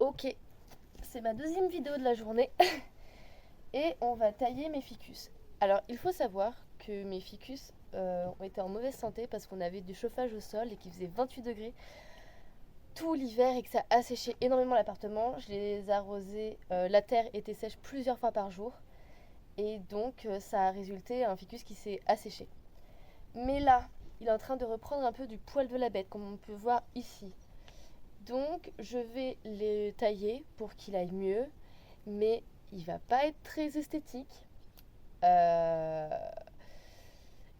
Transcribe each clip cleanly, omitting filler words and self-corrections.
Ok, c'est ma deuxième vidéo de la journée et on va tailler mes ficus. Alors il faut savoir que mes ficus ont été en mauvaise santé parce qu'on avait du chauffage au sol et qu'il faisait 28 degrés tout l'hiver et que ça a asséché énormément l'appartement. Je les arrosais, la terre était sèche plusieurs fois par jour et donc ça a résulté à un ficus qui s'est asséché. Mais là, il est en train de reprendre un peu du poil de la bête comme on peut voir ici. Donc je vais les tailler pour qu'il aille mieux, mais il va pas être très esthétique. Euh,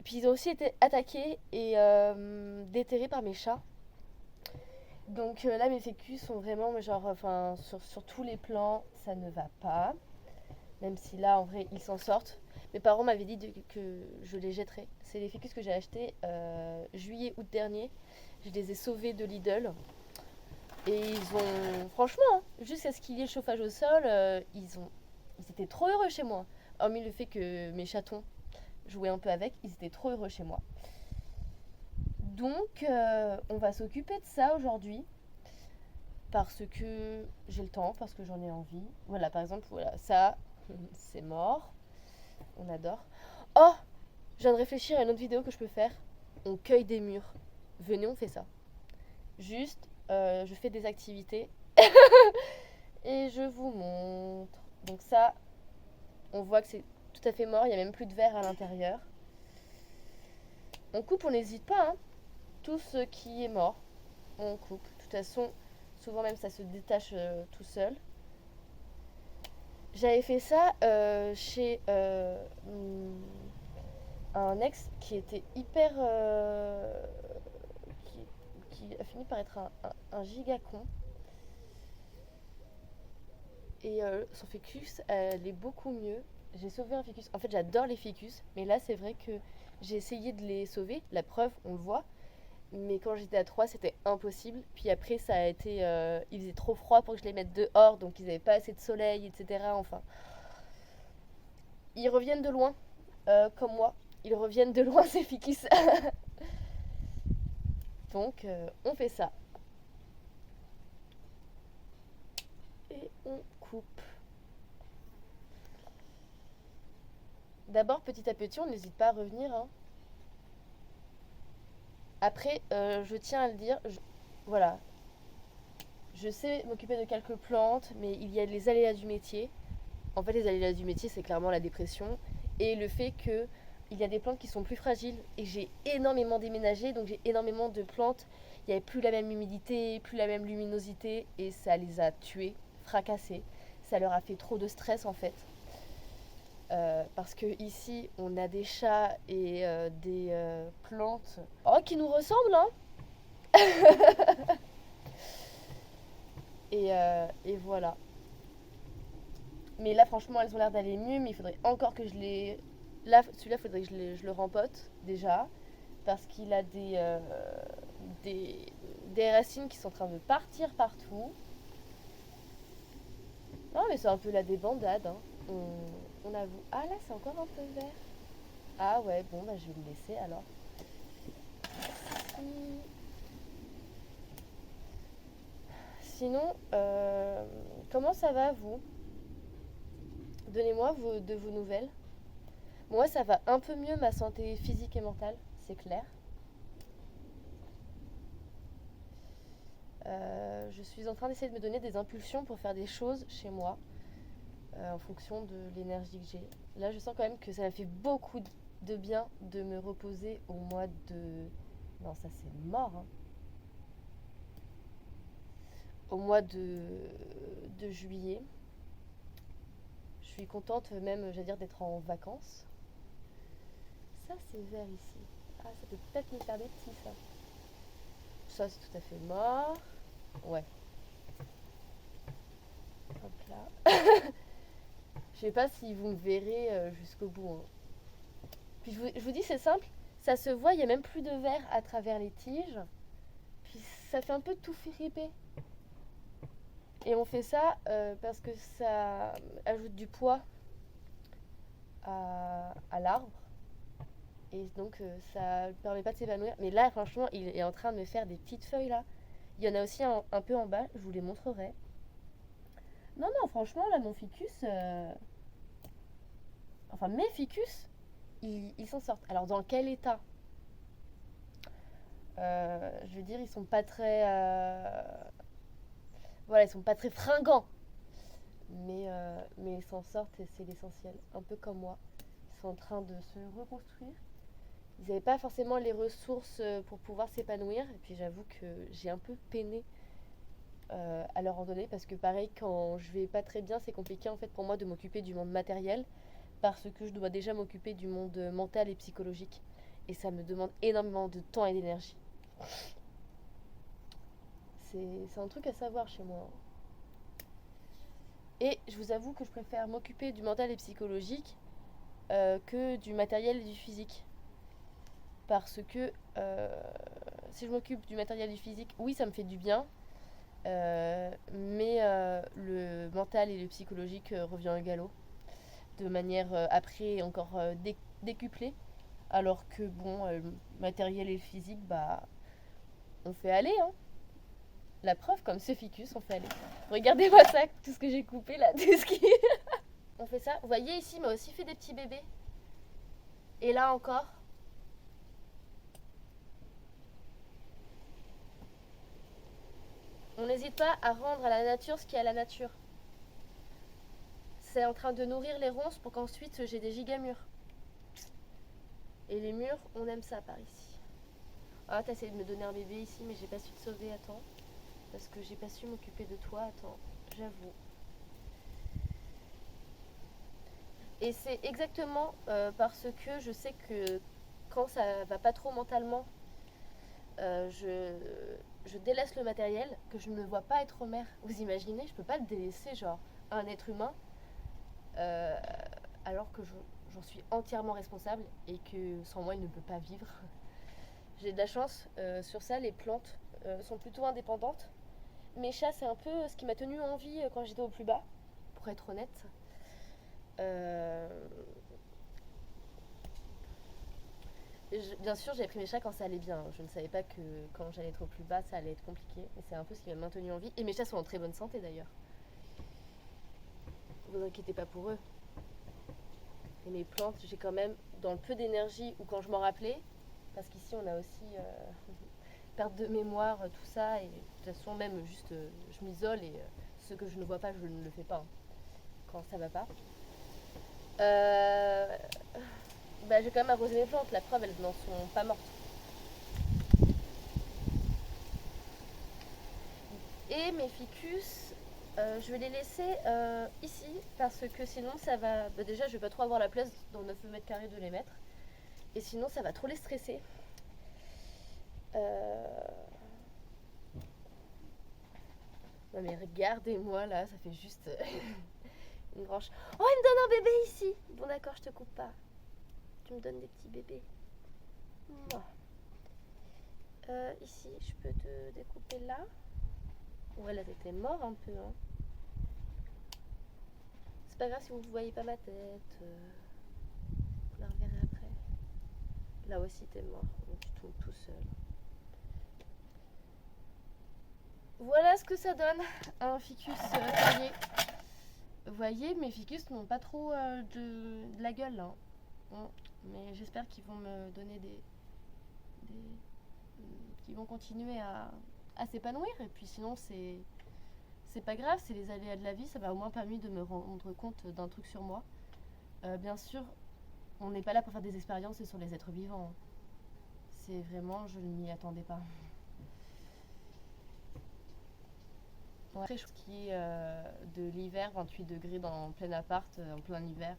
Puis ils ont aussi été attaqués et déterrés par mes chats. Donc là mes fécus sont vraiment genre, enfin sur tous les plans ça ne va pas. Même si là en vrai ils s'en sortent. Mes parents m'avaient dit que je les jetterais. C'est les fécus que j'ai achetés juillet-août dernier. Je les ai sauvés de Lidl. Et ils ont, franchement, hein, jusqu'à ce qu'il y ait le chauffage au sol, ils étaient trop heureux chez moi. Hormis le fait que mes chatons jouaient un peu avec, ils étaient trop heureux chez moi. Donc, on va s'occuper de ça aujourd'hui parce que j'ai le temps, parce que j'en ai envie. Voilà, par exemple, voilà, ça, c'est mort. On adore. Oh, je viens de réfléchir à une autre vidéo que je peux faire. On cueille des murs. Venez, on fait ça. Juste, je fais des activités et je vous montre. Donc ça, on voit que c'est tout à fait mort, il n'y a même plus de verre à l'intérieur. On coupe, on n'hésite pas, hein. Tout ce qui est mort, on coupe. De toute façon, souvent même ça se détache tout seul. J'avais fait ça chez un ex qui était hyper... qui a fini par être un giga con. Et son ficus, elle est beaucoup mieux. J'ai sauvé un ficus. En fait, j'adore les ficus, mais là, c'est vrai que j'ai essayé de les sauver. La preuve, on le voit. Mais quand j'étais à 3 c'était impossible. Puis après, ça a été. Il faisait trop froid pour que je les mette dehors, donc ils n'avaient pas assez de soleil, etc. Enfin, ils reviennent de loin, comme moi. Ils reviennent de loin, ces ficus. Donc, on fait ça. Et on coupe. D'abord, petit à petit, on n'hésite pas à revenir, hein. Après, je tiens à le dire, voilà, je sais m'occuper de quelques plantes, mais il y a les aléas du métier. En fait, les aléas du métier, c'est clairement la dépression et le fait que il y a des plantes qui sont plus fragiles et j'ai énormément déménagé, donc j'ai énormément de plantes. Il n'y avait plus la même humidité, plus la même luminosité et ça les a tuées, fracassées. Ça leur a fait trop de stress en fait. Parce que ici, on a des chats et des plantes oh, qui nous ressemblent, hein. Et voilà. Mais là, franchement, elles ont l'air d'aller mieux, mais il faudrait encore que je les... Là, celui-là, il faudrait que je le rempote, déjà, parce qu'il a des, des racines qui sont en train de partir partout. Non, mais c'est un peu la débandade, hein. On avoue... Ah, là, c'est encore un peu vert. Ah ouais, bon, bah, je vais le laisser, alors. Sinon, comment ça va, vous? Donnez-moi de vos nouvelles. Moi, ça va un peu mieux, ma santé physique et mentale, c'est clair. Je suis en train d'essayer de me donner des impulsions pour faire des choses chez moi, en fonction de l'énergie que j'ai. Là, je sens quand même que ça m'a fait beaucoup de bien de me reposer au mois de... Non, ça c'est mort, hein. Au mois de juillet. Je suis contente même, j'allais dire, d'être en vacances. Ça, c'est vert ici. Ah, ça peut peut-être me faire des petits, ça. Ça, c'est tout à fait mort. Ouais. Hop là. Je sais pas si vous me verrez jusqu'au bout, hein. Puis je vous dis, c'est simple. Ça se voit, il n'y a même plus de verre à travers les tiges. Puis ça fait un peu tout fripper. Et on fait ça parce que ça ajoute du poids à l'arbre. Et donc ça ne permet pas de s'évanouir. Mais là, franchement, il est en train de me faire des petites feuilles là. Il y en a aussi un peu en bas, je vous les montrerai. Non, non, franchement, là, mon ficus... Enfin, mes ficus, ils s'en sortent. Alors, dans quel état? Je veux dire, ils sont pas très... Voilà, ils sont pas très fringants. Mais ils s'en sortent et c'est l'essentiel. Un peu comme moi. Ils sont en train de se reconstruire. Ils n'avaient pas forcément les ressources pour pouvoir s'épanouir. Et puis j'avoue que j'ai un peu peiné à leur en donner parce que pareil, quand je vais pas très bien, c'est compliqué en fait pour moi de m'occuper du monde matériel parce que je dois déjà m'occuper du monde mental et psychologique. Et ça me demande énormément de temps et d'énergie. C'est un truc à savoir chez moi. Et je vous avoue que je préfère m'occuper du mental et psychologique que du matériel et du physique. Parce que si je m'occupe du matériel et du physique, oui, ça me fait du bien. Mais le mental et le psychologique revient au galop. De manière après encore décuplée. Alors que bon, le matériel et le physique, bah, on fait aller, hein. La preuve, comme ce ficus, on fait aller. Regardez-moi ça, tout ce que j'ai coupé là, tout ce qui... On fait ça. Vous voyez ici, m'a aussi fait des petits bébés. Et là encore. On n'hésite pas à rendre à la nature ce qui est à la nature. C'est en train de nourrir les ronces pour qu'ensuite j'ai des gigamures. Et les murs, on aime ça par ici. Ah, t'as essayé de me donner un bébé ici, mais j'ai pas su te sauver, attends. Parce que j'ai pas su m'occuper de toi, attends, j'avoue. Et c'est exactement parce que je sais que quand ça va pas trop mentalement, je délaisse le matériel, que je ne me vois pas être mère. Vous imaginez, je peux pas le délaisser, genre, à un être humain, euh, alors que j'en suis entièrement responsable et que sans moi, il ne peut pas vivre. J'ai de la chance sur ça, les plantes sont plutôt indépendantes. Mes chats, c'est un peu ce qui m'a tenu en vie quand j'étais au plus bas, pour être honnête. Euh, Bien sûr, j'ai pris mes chats quand ça allait bien. Je ne savais pas que quand j'allais être au plus bas, ça allait être compliqué. Et c'est un peu ce qui m'a maintenu en vie. Et mes chats sont en très bonne santé d'ailleurs. Vous inquiétez pas pour eux. Et mes plantes, j'ai quand même, dans le peu d'énergie ou quand je m'en rappelais, parce qu'ici on a aussi perte de mémoire, tout ça. Et de toute façon, même juste, je m'isole et ce que je ne vois pas, je ne le fais pas hein, quand ça va pas. Euh, Bah, j'ai quand même arrosé mes plantes. La preuve, elles n'en sont pas mortes. Et mes ficus, je vais les laisser ici parce que sinon ça va. Bah déjà, je vais pas trop avoir la place dans 9 mètres carrés de les mettre. Et sinon, ça va trop les stresser. Euh... Non, mais regardez-moi là, ça fait juste une branche. Oh, il me donne un bébé ici. Bon, d'accord, je te coupe pas. Tu me donnes des petits bébés. Ici, je peux te découper là. Ouais, là, t'étais mort un peu. Hein. C'est pas grave si vous ne voyez pas ma tête. Vous la reverrez après. Là aussi, t'es mort. Donc, tu tombes tout seul. Voilà ce que ça donne, un ficus taillé. Vous voyez, mes ficus n'ont pas trop de la gueule là. Bon, mais j'espère qu'ils vont me donner qu'ils vont continuer à s'épanouir. Et puis sinon, c'est pas grave, c'est les aléas de la vie. Ça m'a au moins permis de me rendre compte d'un truc sur moi. Bien sûr, on n'est pas là pour faire des expériences sur les êtres vivants. C'est vraiment, je ne m'y attendais pas. Bon, très chaud qui est de l'hiver, 28 degrés dans plein appart, en plein hiver,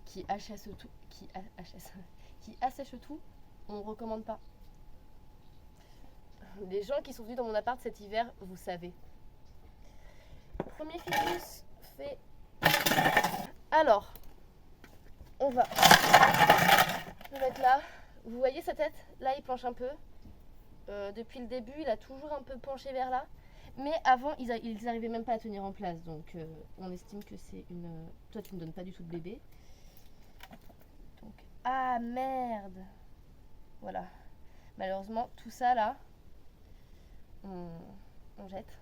qui HSE tout, qui assèche tout, on recommande pas. Les gens qui sont venus dans mon appart cet hiver, vous savez. Premier ficus fait. Alors, on va le mettre là. Vous voyez sa tête? Là, il penche un peu. Depuis le début, il a toujours un peu penché vers là. Mais avant, ils n'arrivaient même pas à tenir en place. Donc, on estime que c'est une... Toi, tu ne me donnes pas du tout de bébé. Donc, ah merde! Voilà. Malheureusement, tout ça là, on jette.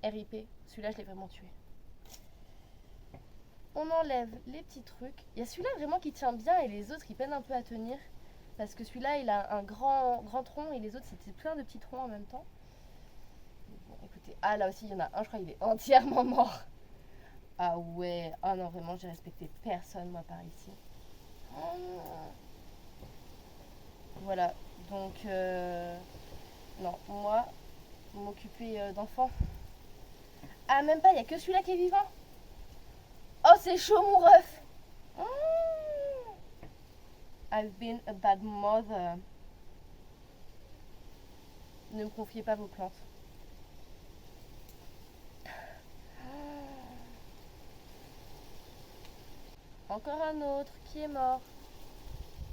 RIP, celui-là je l'ai vraiment tué. On enlève les petits trucs. Il y a celui-là vraiment qui tient bien et les autres ils peinent un peu à tenir. Parce que celui-là il a un grand tronc et les autres c'était plein de petits troncs en même temps. Bon écoutez, ah là aussi il y en a un, je crois qu'il est entièrement mort. Ah ouais, ah non vraiment j'ai respecté personne moi par ici. Voilà, donc non, moi, m'occuper d'enfants. Ah même pas, il y a que celui-là qui est vivant. Oh c'est chaud mon ref. I've been a bad mother. Ne me confiez pas vos plantes. Encore un autre qui est mort.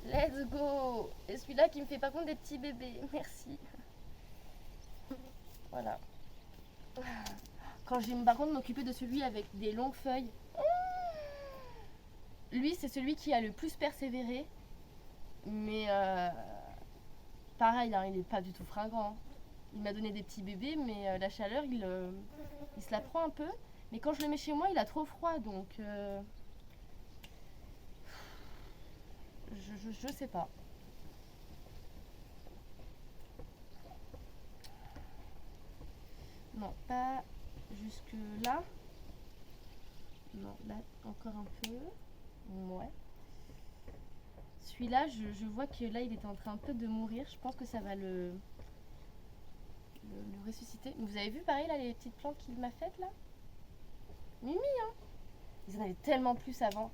Let's go. Et celui-là qui me fait par contre des petits bébés. Merci. Voilà. Quand j'ai par contre m'occuper de celui avec des longues feuilles. Lui c'est celui qui a le plus persévéré. Mais pareil, hein, il est pas du tout fringant. Il m'a donné des petits bébés, mais la chaleur, il se la prend un peu. Mais quand je le mets chez moi, il a trop froid, donc je sais pas. Non, pas jusque là. Non, là encore un peu. Ouais. Celui-là, je vois que là, il est en train un peu de mourir. Je pense que ça va le ressusciter. Vous avez vu pareil là les petites plantes qu'il m'a faites là? Mimi hein. Ils en avaient tellement plus avant.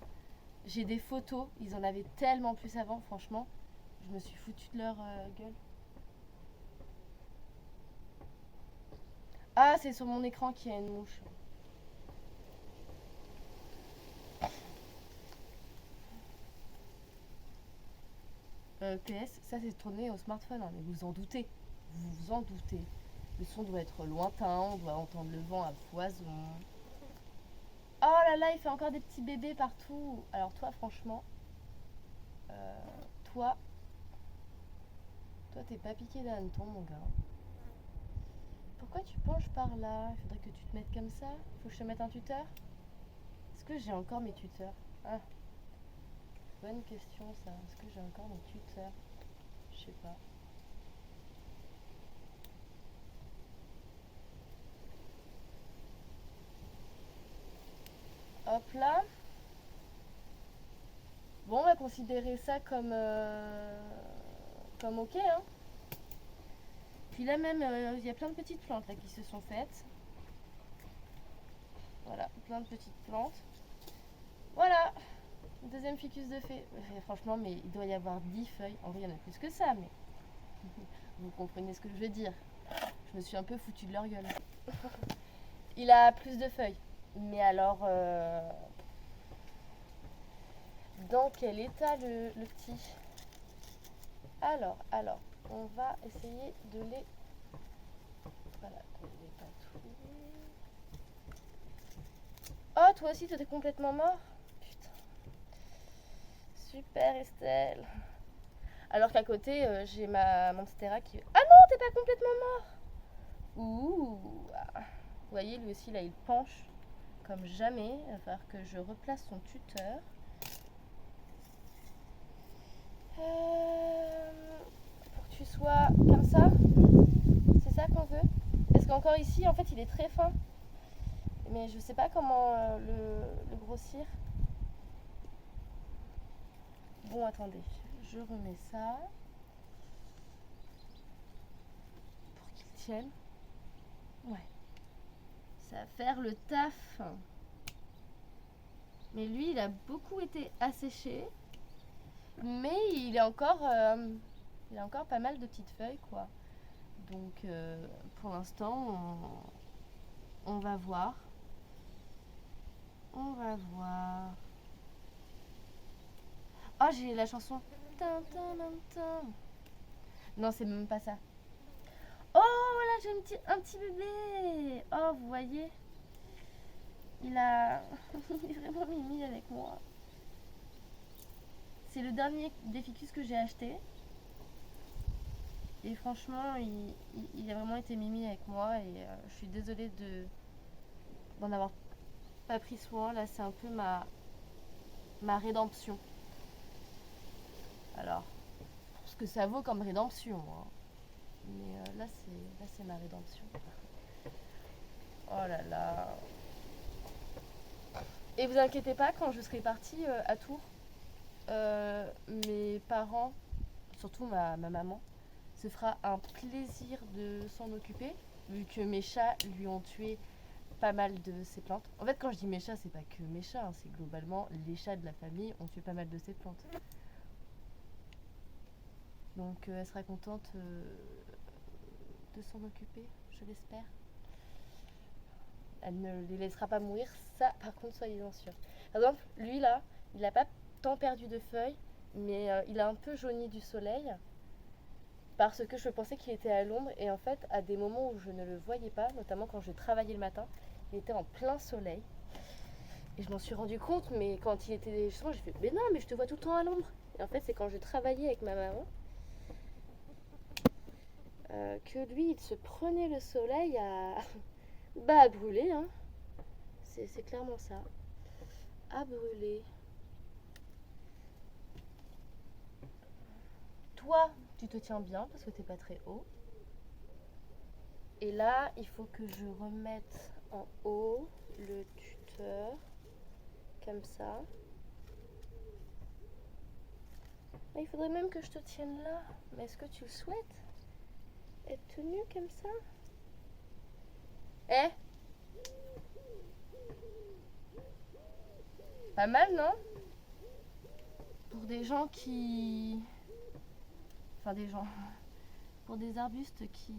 J'ai des photos, ils en avaient tellement plus avant, franchement. Je me suis foutue de leur gueule. Ah, c'est sur mon écran qu'il y a une mouche. PS, ça c'est tourné au smartphone, hein, mais vous vous en doutez. Vous vous en doutez. Le son doit être lointain, on doit entendre le vent à foison. Oh là là, il fait encore des petits bébés partout. Alors toi, franchement, toi, t'es pas piqué d'hanneton, mon gars. Pourquoi tu penches par là? Il faudrait que tu te mettes comme ça. Faut que je te mette un tuteur. Est-ce que j'ai encore mes tuteurs? Ah, bonne question ça. Est-ce que j'ai encore mes tuteurs? Je sais pas. Hop là. Bon, on va considérer ça comme ok, hein. Puis là même, il y a plein de petites plantes là qui se sont faites. Voilà, plein de petites plantes. Voilà, deuxième ficus de fée. Franchement, mais il doit y avoir 10 feuilles. En vrai, il y en a plus que ça, mais vous comprenez ce que je veux dire. Je me suis un peu foutue de leur gueule. Il a plus de feuilles. Mais alors, dans quel état le petit? Alors, on va essayer de les... Voilà, de les patouiller. Oh, toi aussi, t'es complètement mort? Putain. Super, Estelle. Alors qu'à côté, j'ai ma Monstera qui... Ah non, t'es pas complètement mort! Ouh. Vous voyez, lui aussi, là, il penche comme jamais. Il va falloir que je replace son tuteur. Pour que tu sois comme ça. C'est ça qu'on veut. Parce qu'encore ici, en fait, il est très fin. Mais je sais pas comment le grossir. Bon, attendez. Je remets ça. Pour qu'il tienne. Ouais. Ça va faire le taf. Mais lui, il a beaucoup été asséché. Mais il a encore pas mal de petites feuilles, quoi. Donc, pour l'instant, on va voir. On va voir. Oh, j'ai la chanson. Non, c'est même pas ça. Oh, là, j'ai un petit bébé. Oh, vous voyez, il est vraiment mimi avec moi. C'est le dernier des ficus que j'ai acheté. Et franchement, il a vraiment été mimi avec moi. Et je suis désolée d'en avoir pas pris soin. Là, c'est un peu ma rédemption. Alors, pour ce que ça vaut comme rédemption, hein. Mais là, c'est ma rédemption. Oh là là. Et vous inquiétez pas, quand je serai partie à Tours, mes parents, surtout ma maman, se fera un plaisir de s'en occuper, vu que mes chats lui ont tué pas mal de ses plantes. En fait, quand je dis mes chats, c'est pas que mes chats, hein, c'est globalement les chats de la famille ont tué pas mal de ses plantes. Donc elle sera contente de s'en occuper, je l'espère. Elle ne les laissera pas mourir, ça par contre soyez-en sûrs. Par exemple, lui là, il n'a pas tant perdu de feuilles, mais il a un peu jauni du soleil, parce que je pensais qu'il était à l'ombre, et en fait, à des moments où je ne le voyais pas, notamment quand je travaillais le matin, il était en plein soleil. Et je m'en suis rendu compte, mais quand il était justement, j'ai fait, mais non, mais je te vois tout le temps à l'ombre. Et en fait, c'est quand je travaillais avec ma maman, que lui, il se prenait le soleil à, bah, à brûler, hein. C'est clairement ça. À brûler. Toi, tu te tiens bien parce que t'es pas très haut. Et là, il faut que je remette en haut le tuteur, comme ça. Il faudrait même que je te tienne là. Mais est-ce que tu le souhaites? Être tenu comme ça? Eh? Pas mal, non? Pour des gens qui... Enfin, des gens... Pour des arbustes qui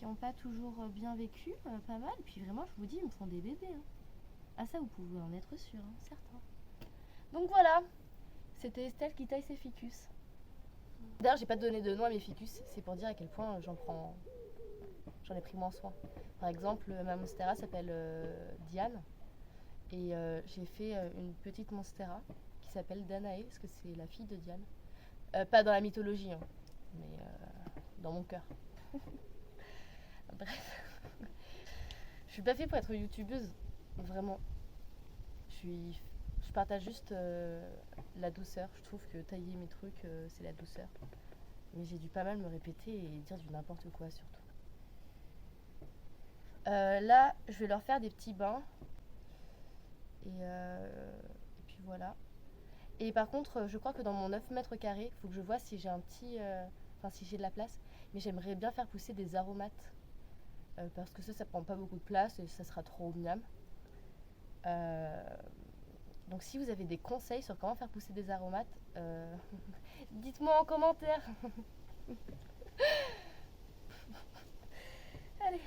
n'ont pas toujours bien vécu, pas mal. Puis vraiment, je vous dis, ils me font des bébés, hein. Ah ça, vous pouvez en être sûr, hein, certain. Donc voilà, c'était Estelle qui taille ses ficus. D'ailleurs, j'ai pas donné de nom à mes ficus, c'est pour dire à quel point j'en ai pris moins soin. Par exemple, ma monstera s'appelle Diane, et j'ai fait une petite monstera qui s'appelle Danae, parce que c'est la fille de Diane. Pas dans la mythologie, hein, mais dans mon cœur. Bref. Je suis pas fait pour être youtubeuse, vraiment. Je partage juste la douceur. Je trouve que tailler mes trucs, c'est la douceur. Mais j'ai dû pas mal me répéter et dire du n'importe quoi surtout. Là, je vais leur faire des petits bains. Et puis voilà. Et par contre, je crois que dans mon 9 mètres carrés, il faut que je vois si j'ai un petit... Enfin, si j'ai de la place. Mais j'aimerais bien faire pousser des aromates. Parce que ça prend pas beaucoup de place et ça sera trop miam. Donc si vous avez des conseils sur comment faire pousser des aromates, dites-moi en commentaire. Allez.